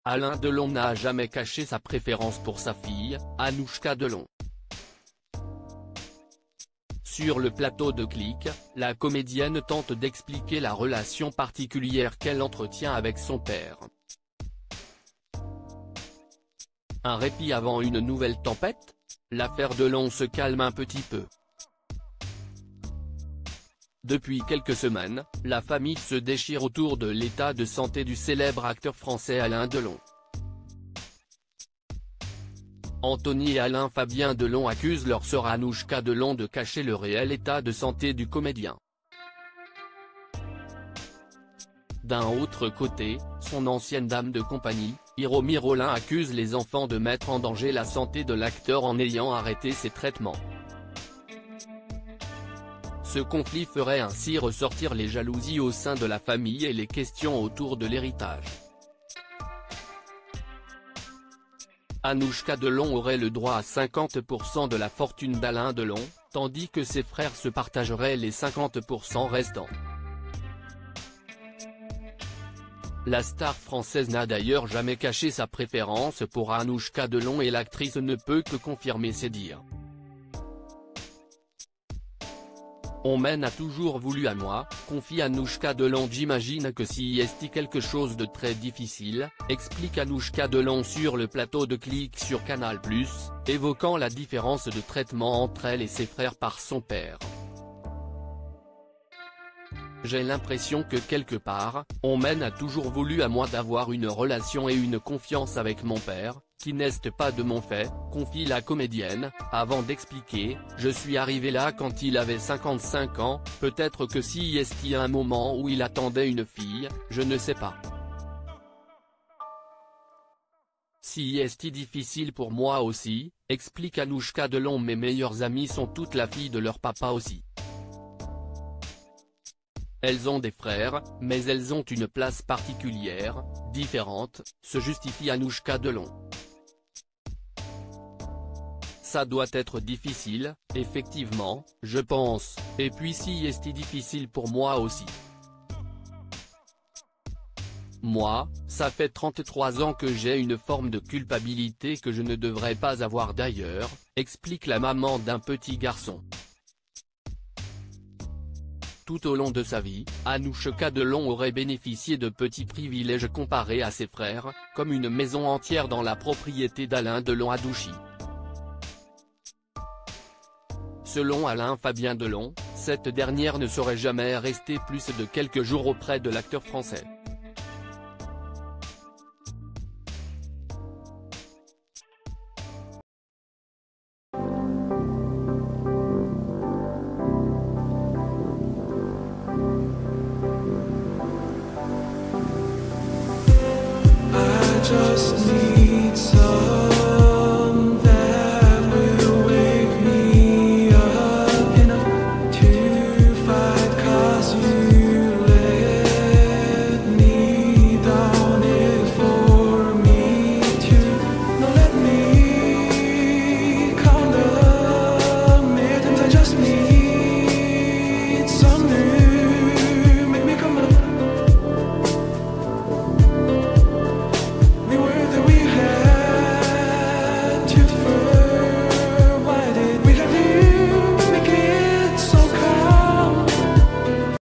Alain Delon n'a jamais caché sa préférence pour sa fille, Anouchka Delon. Sur le plateau de Click, la comédienne tente d'expliquer la relation particulière qu'elle entretient avec son père. Un répit avant une nouvelle tempête? L'affaire Delon se calme un petit peu. Depuis quelques semaines, la famille se déchire autour de l'état de santé du célèbre acteur français Alain Delon. Anthony et Alain Fabien Delon accusent leur sœur Anouchka Delon de cacher le réel état de santé du comédien. D'un autre côté, son ancienne dame de compagnie, Hiromi Rollin accuse les enfants de mettre en danger la santé de l'acteur en ayant arrêté ses traitements. Ce conflit ferait ainsi ressortir les jalousies au sein de la famille et les questions autour de l'héritage. Anouchka Delon aurait le droit à 50% de la fortune d'Alain Delon, tandis que ses frères se partageraient les 50% restants. La star française n'a d'ailleurs jamais caché sa préférence pour Anouchka Delon et l'actrice ne peut que confirmer ses dires. On m'en a toujours voulu à moi, confie Anouchka Delon. J'imagine que si est quelque chose de très difficile, explique Anouchka Delon sur le plateau de Click sur Canal+, évoquant la différence de traitement entre elle et ses frères par son père. J'ai l'impression que quelque part, on m'en a toujours voulu à moi d'avoir une relation et une confiance avec mon père, qui n'est pas de mon fait, confie la comédienne, avant d'expliquer, je suis arrivé là quand il avait 55 ans, peut-être que si est y a un moment où il attendait une fille, je ne sais pas. Si est difficile pour moi aussi, explique Anouchka Delon. Mes meilleures amies sont toutes la fille de leur papa aussi. Elles ont des frères, mais elles ont une place particulière, différente, se justifie Anouchka Delon. Ça doit être difficile, effectivement, je pense, et puis si est difficile pour moi aussi. Moi, ça fait 33 ans que j'ai une forme de culpabilité que je ne devrais pas avoir d'ailleurs, explique la maman d'un petit garçon. Tout au long de sa vie, Anouchka Delon aurait bénéficié de petits privilèges comparés à ses frères, comme une maison entière dans la propriété d'Alain Delon à Douchy. Selon Alain Fabien Delon, cette dernière ne serait jamais restée plus de quelques jours auprès de l'acteur français. Just